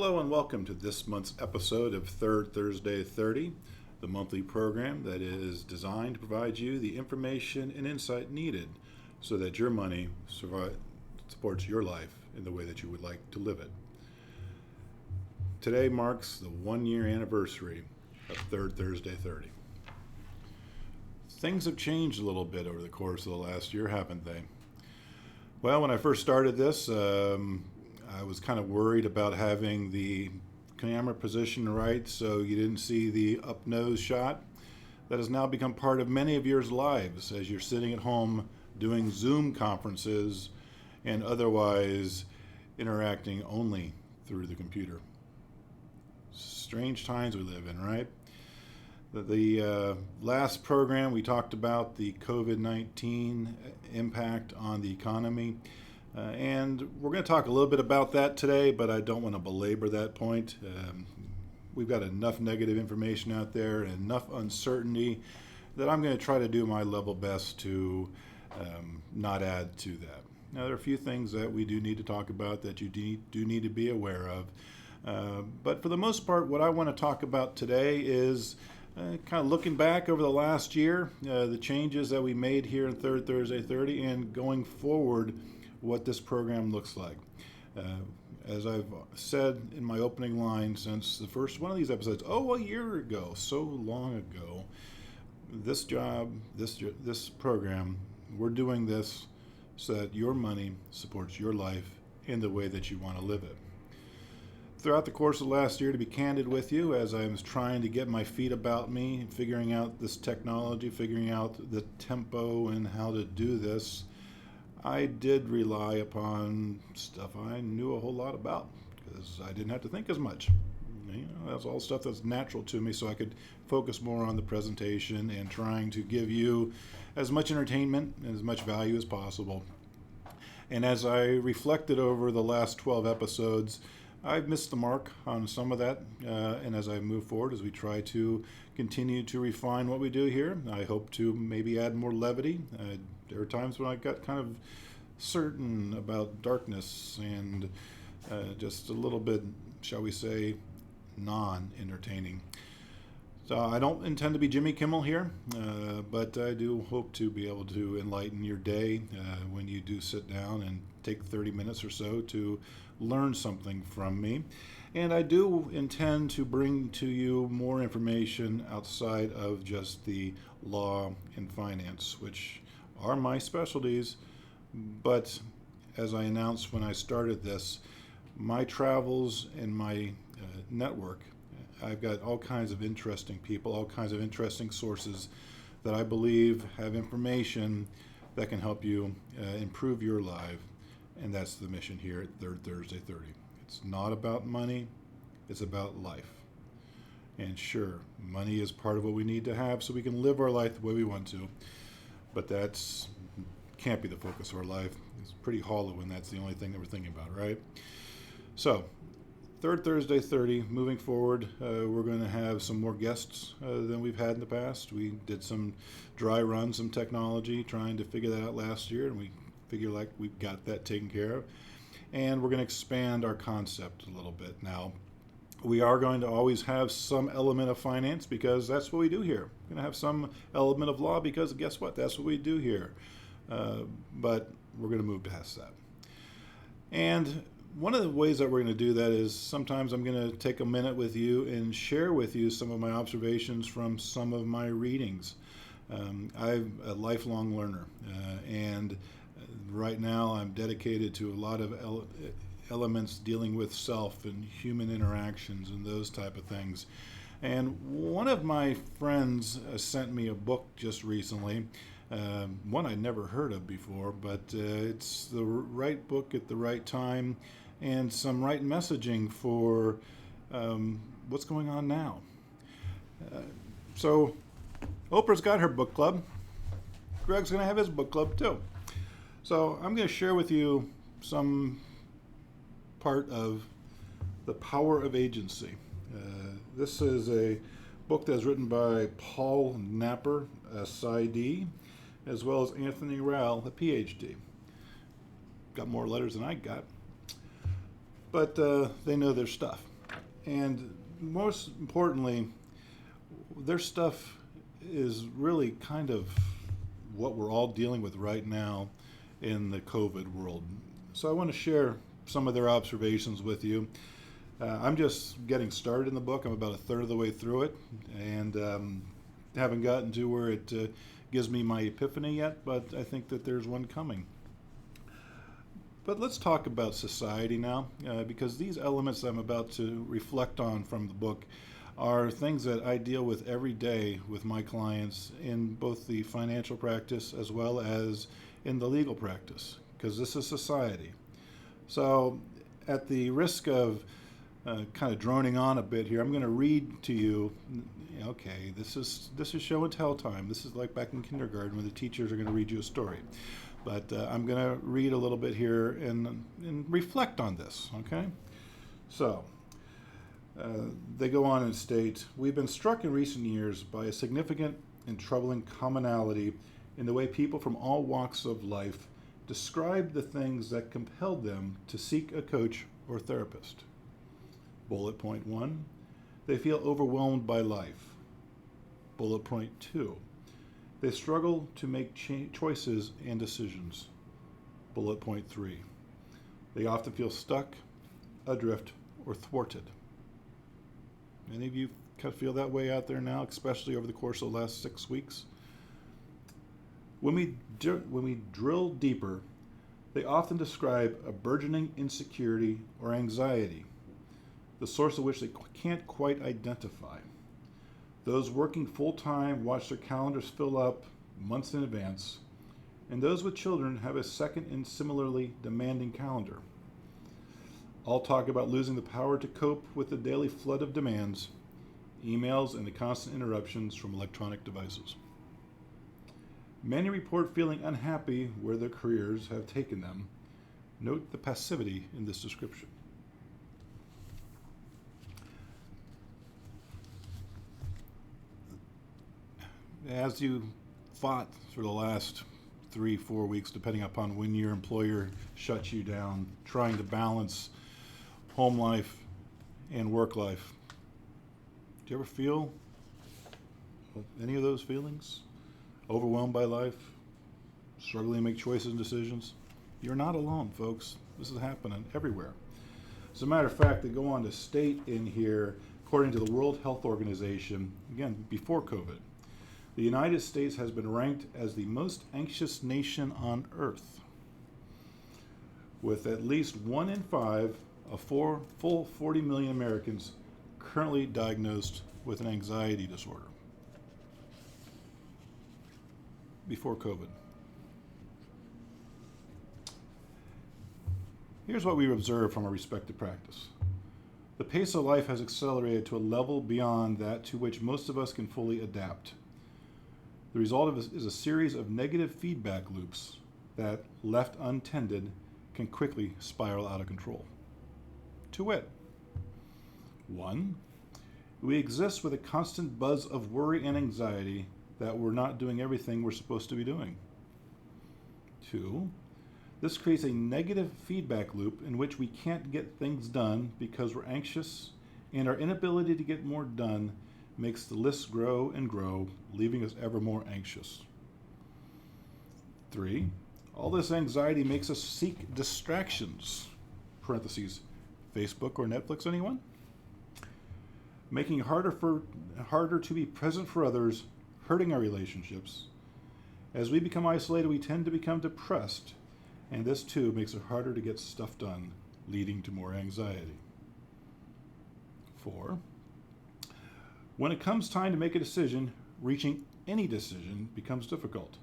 Hello and welcome to this month's episode of Third Thursday 30, the monthly program that is designed to provide you the information and insight needed so that your money supports your life in the way that you would like to live it. Today marks the 1-year anniversary of Third Thursday 30. Things have changed a little bit over the course of the last year, haven't they? Well, when I first started this, I was kind of worried about having the camera position right so you didn't see the up nose shot. That has now become part of many of your lives as you're sitting at home doing Zoom conferences and otherwise interacting only through the computer. Strange times we live in, right? The last program we talked about the COVID-19 impact on the economy. And we're going to talk a little bit about that today, but I don't want to belabor that point. We've got enough negative information out there and enough uncertainty that I'm going to try to do my level best to not add to that. Now, there are a few things that we do need to talk about that you do need to be aware of. But for the most part, what I want to talk about today is kind of looking back over the last year, the changes that we made here in Third Thursday 30, and going forward, what this program looks like. As I've said in my opening line since the first one of these episodes, a year ago, so long ago, this program, we're doing this so that your money supports your life in the way that you want to live it. Throughout the course of last year, to be candid with you, as I was trying to get my feet about me, figuring out this technology, figuring out the tempo and how to do this, I did rely upon stuff I knew a whole lot about because I didn't have to think as much. That's all stuff that's natural to me, so I could focus more on the presentation and trying to give you as much entertainment and as much value as possible. And as I reflected over the last 12 episodes, I've missed the mark on some of that, and as I move forward, as we try to continue to refine what we do here, I hope to maybe add more levity. There are times when I got kind of certain about darkness and just a little bit, shall we say, non-entertaining. So I don't intend to be Jimmy Kimmel here, but I do hope to be able to enlighten your day when you do sit down and take 30 minutes or so to learn something from me. And I do intend to bring to you more information outside of just the law and finance, which are my specialties. But as I announced when I started this, my travels and my network, I've got all kinds of interesting people, all kinds of interesting sources that I believe have information that can help you improve your life. And that's the mission here at Third Thursday 30. It's not about money, it's about life. And sure, money is part of what we need to have so we can live our life the way we want to. But that's can't be the focus of our life. It's pretty hollow when that's the only thing that we're thinking about, right? So, Third Thursday 30, moving forward, we're going to have some more guests than we've had in the past. We did some dry runs, some technology, trying to figure that out last year, and we figure like we've got that taken care of. And we're going to expand our concept a little bit. Now, we are going to always have some element of finance because that's what we do here. We're going to have some element of law because guess what? That's what we do here. But we're going to move past that. And one of the ways that we're going to do that is sometimes I'm going to take a minute with you and share with you some of my observations from some of my readings. I'm a lifelong learner, and right now I'm dedicated to a lot of elements dealing with self and human interactions and those type of things. And one of my friends sent me a book just recently, one I'd never heard of before, but it's the right book at the right time and some right messaging for what's going on now. So Oprah's got her book club. Greg's going to have his book club too. So I'm going to share with you some part of The Power of Agency. This is a book that's written by Paul Napper, a PsyD, as well as Anthony Rowell, a PhD. Got more letters than I got. but they know their stuff. And most importantly, their stuff is really kind of what we're all dealing with right now in the COVID world. So I want to share some of their observations with you. I'm just getting started in the book. I'm about a third of the way through it, and haven't gotten to where it gives me my epiphany yet, but I think that there's one coming. But let's talk about society now, because these elements I'm about to reflect on from the book are things that I deal with every day with my clients in both the financial practice as well as in the legal practice, because this is society. So at the risk of kind of droning on a bit here, I'm going to read to you. Okay, this is show and tell time. This is like back in kindergarten when the teachers are going to read you a story. But I'm going to read a little bit here and reflect on this, okay? So they go on and state, we've been struck in recent years by a significant and troubling commonality in the way people from all walks of life describe the things that compelled them to seek a coach or therapist. Bullet point 1, they feel overwhelmed by life. Bullet point 2, they struggle to make choices and decisions. Bullet point 3, they often feel stuck, adrift, or thwarted. Any of you kind of feel that way out there now, especially over the course of the last 6 weeks? When we drill deeper, they often describe a burgeoning insecurity or anxiety, the source of which they can't quite identify. Those working full-time watch their calendars fill up months in advance, and those with children have a second and similarly demanding calendar. All talk about losing the power to cope with the daily flood of demands, emails, and the constant interruptions from electronic devices. Many report feeling unhappy where their careers have taken them. Note the passivity in this description. As you fought for the last 3-4 weeks, depending upon when your employer shuts you down, trying to balance home life and work life, do you ever feel any of those feelings? Overwhelmed by life? Struggling to make choices and decisions? You're not alone, folks. This is happening everywhere. As a matter of fact, they go on to state in here, according to the World Health Organization, again, before COVID, the United States has been ranked as the most anxious nation on earth, with at least 1 in 5 of full 40 million Americans currently diagnosed with an anxiety disorder. Before COVID. Here's what we observe from our respective practice. The pace of life has accelerated to a level beyond that to which most of us can fully adapt. The result of it is a series of negative feedback loops that, left untended, can quickly spiral out of control. To wit, 1, we exist with a constant buzz of worry and anxiety that we're not doing everything we're supposed to be doing. 2, this creates a negative feedback loop in which we can't get things done because we're anxious, and our inability to get more done makes the list grow and grow, leaving us ever more anxious. 3, all this anxiety makes us seek distractions, parentheses, Facebook or Netflix, anyone? Making it harder to be present for others, hurting our relationships. As we become isolated, we tend to become depressed, and this too makes it harder to get stuff done, leading to more anxiety. 4, when it comes time to make a decision, reaching any decision becomes difficult.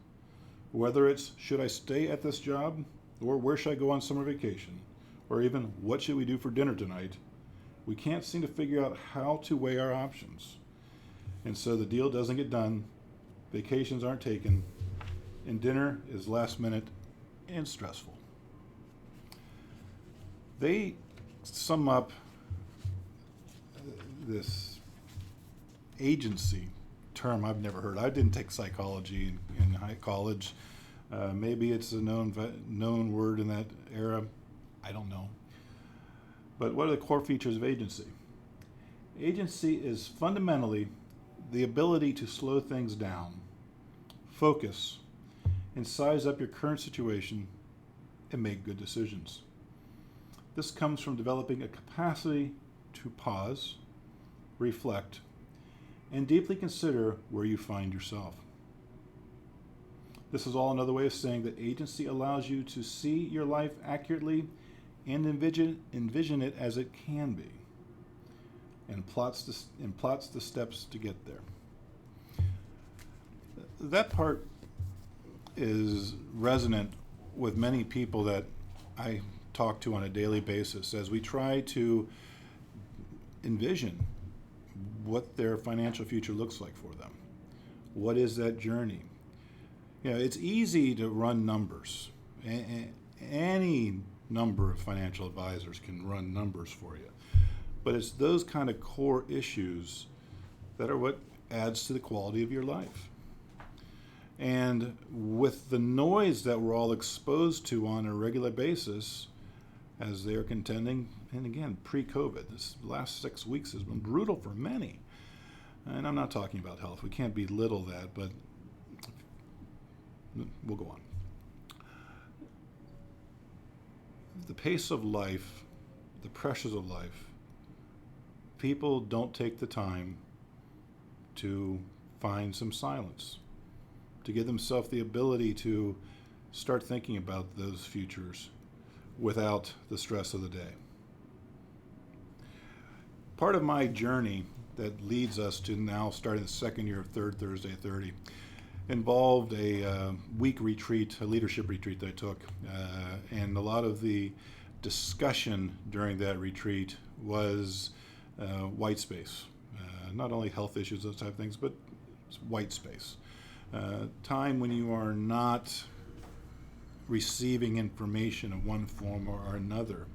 Whether it's, should I stay at this job, or where should I go on summer vacation, or even, what should we do for dinner tonight, we can't seem to figure out how to weigh our options. And so the deal doesn't get done, vacations aren't taken, and dinner is last minute and stressful. They sum up this agency term I've never heard. I didn't take psychology in high college. Maybe it's a known word in that era. I don't know. But what are the core features of agency? Agency is fundamentally the ability to slow things down, focus, and size up your current situation and make good decisions. This comes from developing a capacity to pause, reflect, and deeply consider where you find yourself. This is all another way of saying that agency allows you to see your life accurately and envision it as it can be, and plots the steps to get there. That part is resonant with many people that I talk to on a daily basis as we try to envision what their financial future looks like for them. What is that journey? It's easy to run numbers. Any number of financial advisors can run numbers for you. But it's those kind of core issues that are what adds to the quality of your life. And with the noise that we're all exposed to on a regular basis, as they are contending, and again, pre-COVID, this last 6 weeks has been brutal for many. And I'm not talking about health. We can't belittle that, but we'll go on. The pace of life, the pressures of life, people don't take the time to find some silence, to give themselves the ability to start thinking about those futures without the stress of the day. Part of my journey that leads us to now starting the second year of Third Thursday 30 involved a week retreat, a leadership retreat that I took. And a lot of the discussion during that retreat was white space. Not only health issues, those type of things, but white space. Time when you are not receiving information in one form or another.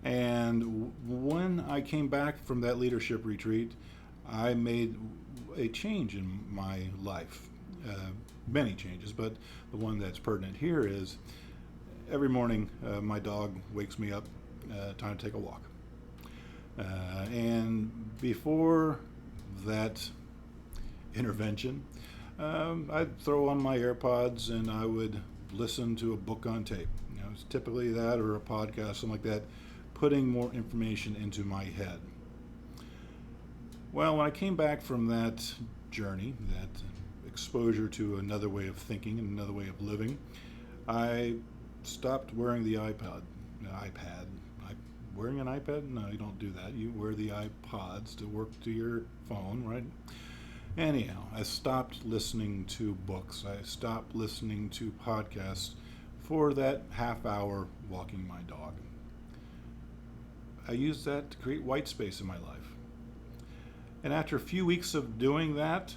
And when I came back from that leadership retreat, I made a change in my life. Many changes, but the one that's pertinent here is every morning my dog wakes me up, time to take a walk. And before that intervention, I'd throw on my AirPods and I would listen to a book on tape. It's typically that or a podcast, something like that, putting more information into my head. Well, when I came back from that journey, that exposure to another way of thinking and another way of living, I stopped wearing the iPad. Wearing an iPad? No, you don't do that. You wear the iPods to work to your phone, right? Anyhow, I stopped listening to books. I stopped listening to podcasts for that half hour walking my dog. I used that to create white space in my life. And after a few weeks of doing that,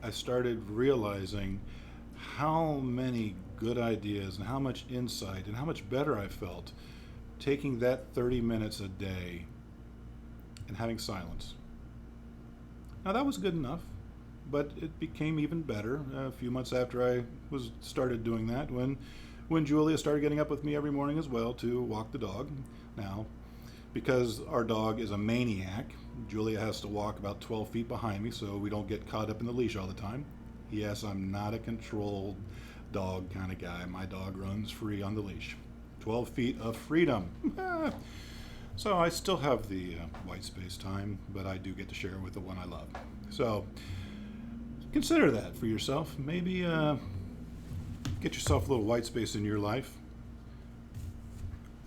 I started realizing how many good ideas and how much insight and how much better I felt taking that 30 minutes a day and having silence. Now that was good enough, but it became even better a few months after I started doing that when Julia started getting up with me every morning as well to walk the dog. Now, because our dog is a maniac, Julia has to walk about 12 feet behind me so we don't get caught up in the leash all the time. Yes, I'm not a controlled dog kind of guy. My dog runs free on the leash. 12 feet of freedom. So I still have the white space time, but I do get to share it with the one I love. So consider that for yourself. Maybe get yourself a little white space in your life.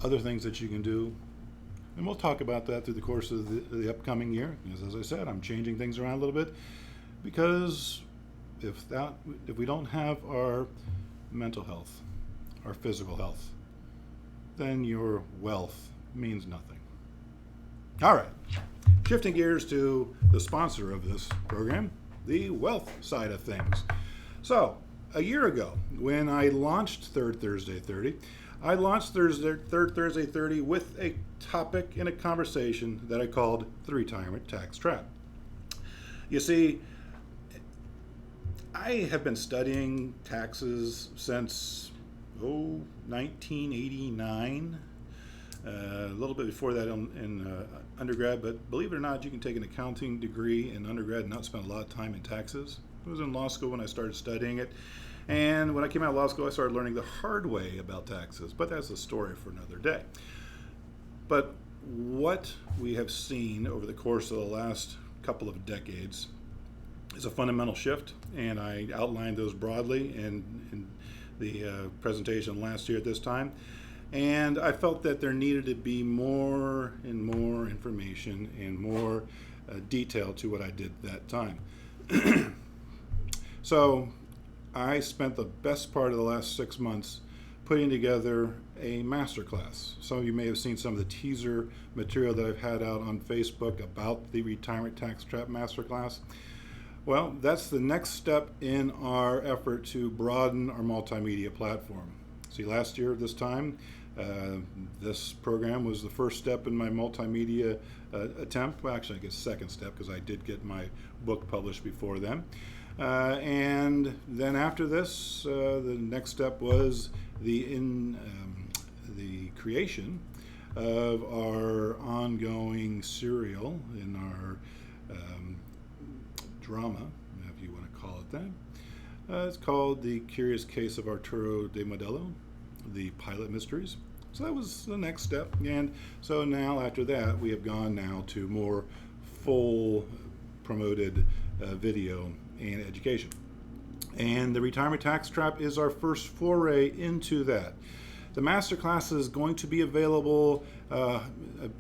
Other things that you can do. And we'll talk about that through the course of the upcoming year. Because as I said, I'm changing things around a little bit because if we don't have our mental health, our physical health, then your wealth means nothing. All right, shifting gears to the sponsor of this program, the wealth side of things. So, a year ago, when I launched Third Thursday 30, I launched Third Thursday 30 with a topic and a conversation that I called the Retirement Tax Trap. You see, I have been studying taxes since 1989. a little bit before that in undergrad, but believe it or not, you can take an accounting degree in undergrad and not spend a lot of time in taxes. I was in law school when I started studying it, and when I came out of law school, I started learning the hard way about taxes, but that's a story for another day. But what we have seen over the course of the last couple of decades is a fundamental shift, and I outlined those broadly in the presentation last year at this time. And I felt that there needed to be more and more information and more detail to what I did that time. So I spent the best part of the last 6 months putting together a masterclass. Some of you may have seen some of the teaser material that I've had out on Facebook about the Retirement Tax Trap Masterclass. Well, that's the next step in our effort to broaden our multimedia platform. See, last year at this time, this program was the first step in my multimedia attempt. Well, actually, I guess second step, because I did get my book published before then. And then after this, the next step was the creation of our ongoing serial in our drama, if you want to call it that. It's called The Curious Case of Arturo de Modelo, the Pilot Mysteries. So that was the next step. And so now after that, we have gone now to more full promoted video and education. And the Retirement Tax Trap is our first foray into that. The masterclass is going to be available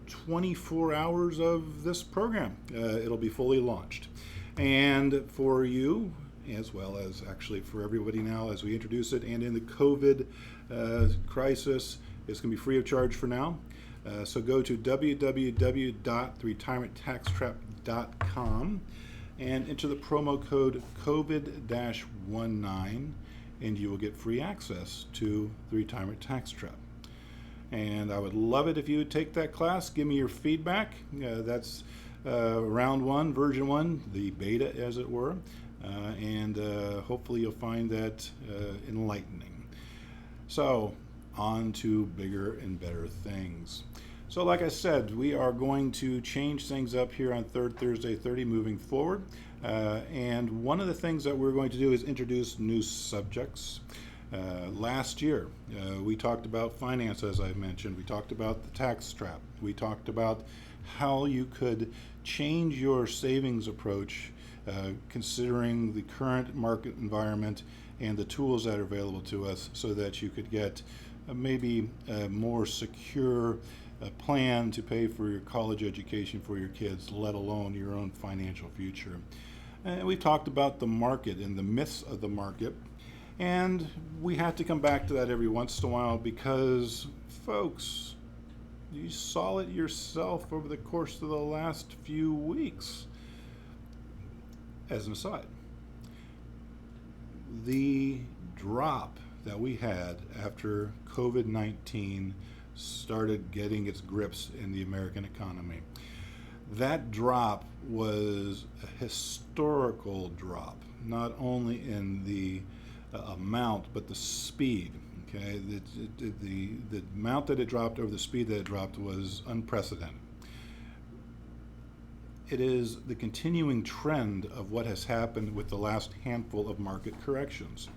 24 hours of this program. It'll be fully launched. And for you, as well as actually for everybody now as we introduce it, and in the COVID crisis, it's going to be free of charge for now. So go to www.retirementtaxtrap.com and enter the promo code COVID-19, and you will get free access to the Retirement Tax Trap. And I would love it if you would take that class. Give me your feedback. That's round one, version one, the beta as it were. And hopefully you'll find that enlightening. So on to bigger and better things. So like I said, we are going to change things up here on Third Thursday 30 moving forward. And one of the things that we're going to do is introduce new subjects. Last year, we talked about finance, as I mentioned. We talked about the tax trap. We talked about how you could change your savings approach considering the current market environment and the tools that are available to us so that you could get maybe a more secure plan to pay for your college education for your kids, let alone your own financial future. And we talked about the market and the myths of the market, and we have to come back to that every once in a while because, folks, you saw it yourself over the course of the last few weeks. As an aside, the drop that we had after COVID-19 started getting its grips in the American economy, that drop was a historical drop, not only in the amount but the speed. Okay, the amount that it dropped over the speed that it dropped was unprecedented. It is the continuing trend of what has happened with the last handful of market corrections.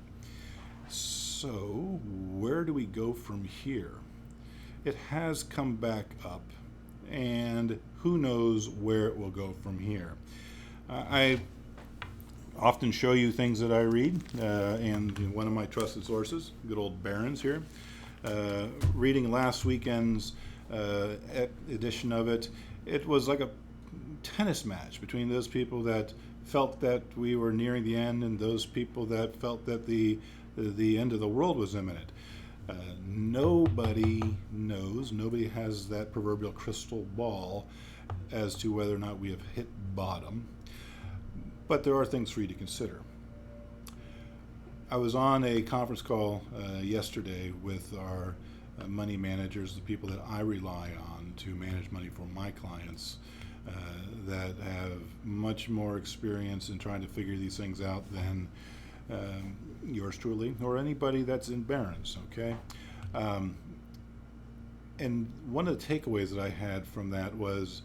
So where do we go from here? It has come back up, and who knows where it will go from here. I often show you things that I read, and one of my trusted sources, good old Barron's here, reading last weekend's edition of it. It was like a tennis match between those people that felt that we were nearing the end and those people that felt that the end of the world was imminent. Nobody knows, nobody has that proverbial crystal ball as to whether or not we have hit bottom, but there are things for you to consider. I was on a conference call yesterday with our money managers, the people that I rely on to manage money for my clients, that have much more experience in trying to figure these things out than yours truly or anybody that's in Barron's. Okay, And one of the takeaways that I had from that was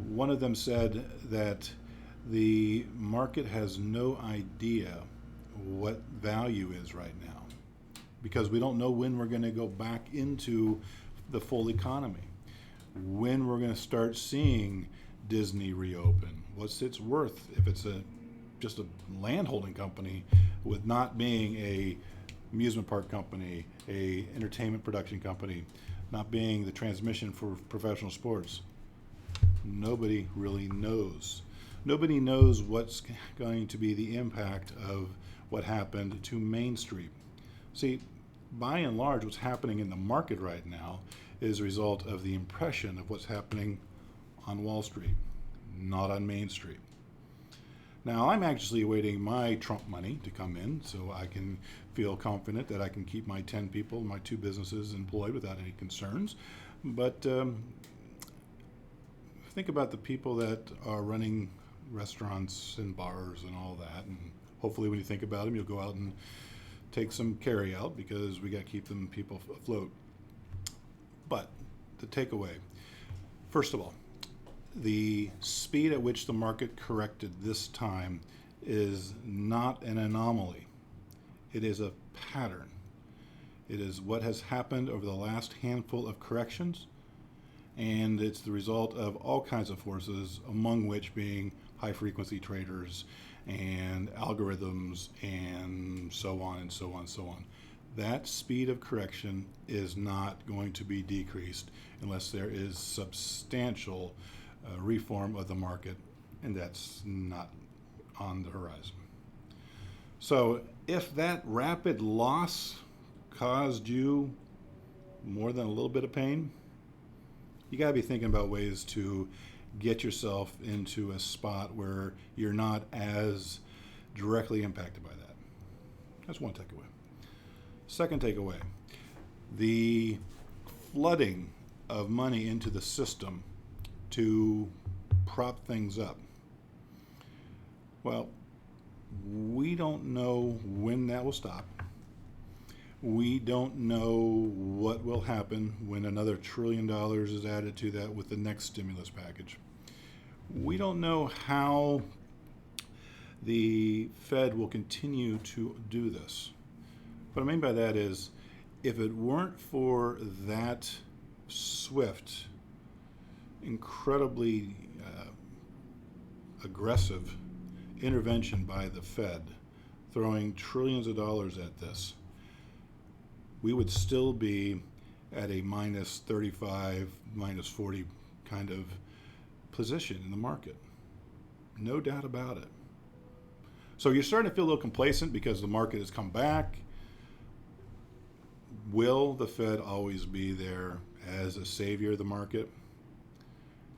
one of them said that the market has no idea what value is right now because we don't know when we're going to go back into the full economy, when we're going to start seeing Disney reopen, what's its worth if it's just a land holding company with not being a amusement park company, a entertainment production company, not being the transmission for professional sports. Nobody really knows. Nobody knows what's going to be the impact of what happened to Main Street. See, by and large, what's happening in the market right now is a result of the impression of what's happening on Wall Street, not on Main Street. Now, I'm actually awaiting my Trump money to come in so I can feel confident that I can keep my 10 people, my 2 businesses employed without any concerns. But think about the people that are running restaurants and bars and all that. And hopefully when you think about them, you'll go out and take some carry out because we got to keep them people afloat. But the takeaway, first of all, the speed at which the market corrected this time is not an anomaly. It is a pattern. It is what has happened over the last handful of corrections, and it's the result of all kinds of forces, among which being high-frequency traders and algorithms and so on and so on and so on. That speed of correction is not going to be decreased unless there is substantial reform of the market, and that's not on the horizon. So if that rapid loss caused you more than a little bit of pain, you got to be thinking about ways to get yourself into a spot where you're not as directly impacted by that. That's one takeaway. Second takeaway, the flooding of money into the system to prop things up. Well, we don't know when that will stop. We don't know what will happen when another $1 trillion is added to that with the next stimulus package. We don't know how the Fed will continue to do this. What I mean by that is, if it weren't for that swift, incredibly aggressive intervention by the Fed, throwing trillions of dollars at this, we would still be at a minus 35, minus 40 kind of position in the market. No doubt about it. So you're starting to feel a little complacent because the market has come back. Will the Fed always be there as a savior of the market?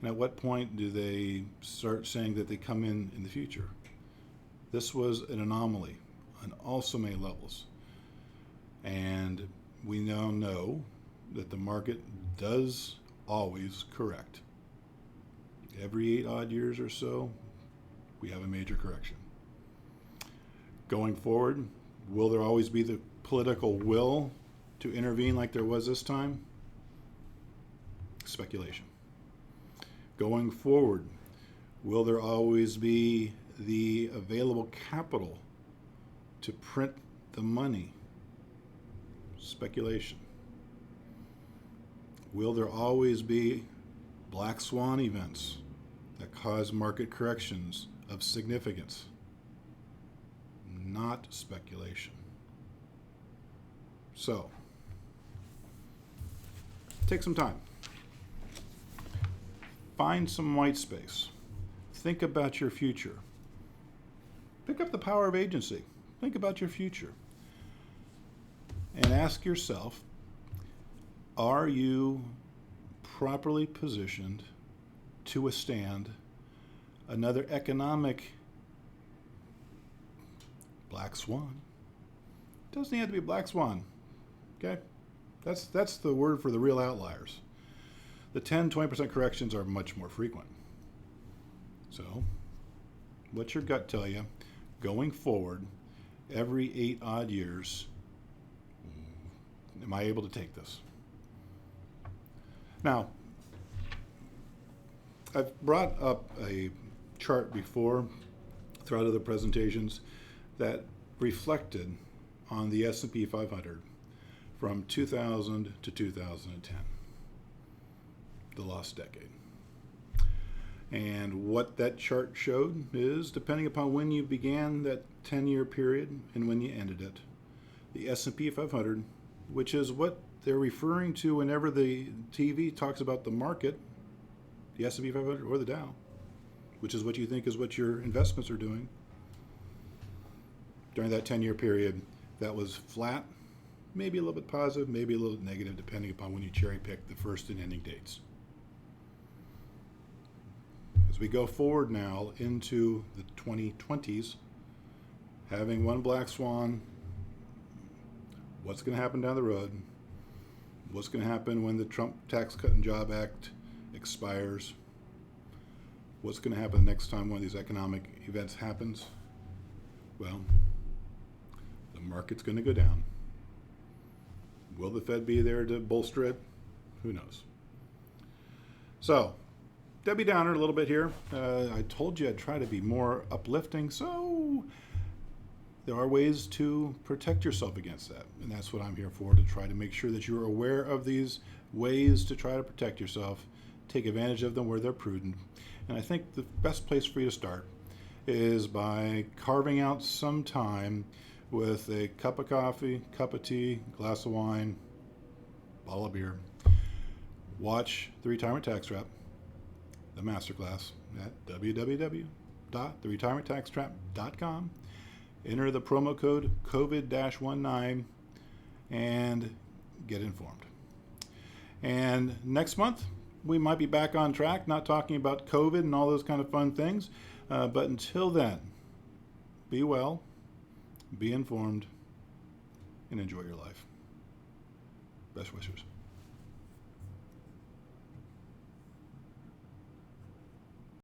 And at what point do they start saying that they come in the future? This was an anomaly on all so many levels. And we now know that the market does always correct. Every 8 odd years or so, we have a major correction. Going forward, will there always be the political will to intervene like there was this time? Speculation. Going forward, will there always be the available capital to print the money? Speculation. Will there always be black swan events that cause market corrections of significance? Not speculation. So, take some time. Find some white space. Think about your future. Pick up the power of agency. Think about your future. And ask yourself, are you properly positioned to withstand another economic black swan? It doesn't have to be a black swan, okay? That's the word for the real outliers. The 10-20% corrections are much more frequent. So, what's your gut tell you? Going forward, every 8 odd years, am I able to take this? Now, I've brought up a chart before throughout other presentations that reflected on the S&P 500 from 2000 to 2010, the lost decade. And what that chart showed is, depending upon when you began that 10-year period and when you ended it, the S&P 500, which is what they're referring to whenever the TV talks about the market, the S&P 500 or the Dow, which is what you think is what your investments are doing. During that 10-year period, that was flat, maybe a little bit positive, maybe a little negative, depending upon when you cherry pick the first and ending dates. As we go forward now into the 2020s, having one black swan, what's going to happen down the road? What's going to happen when the Trump Tax Cut and Job Act expires? What's going to happen the next time one of these economic events happens? Well, the market's going to go down. Will the Fed be there to bolster it? Who knows? So, Debbie Downer a little bit here. I told you I'd try to be more uplifting, so there are ways to protect yourself against that. And that's what I'm here for, to try to make sure that you're aware of these ways to try to protect yourself, take advantage of them where they're prudent. And I think the best place for you to start is by carving out some time with a cup of coffee, cup of tea, glass of wine, bottle of beer. Watch the Retirement Tax Trap, the Masterclass, at www.theretirementtaxtrap.com. Enter the promo code COVID-19 and get informed. And next month, we might be back on track, not talking about COVID and all those kind of fun things. But until then, be well, be informed, and enjoy your life. Best wishes.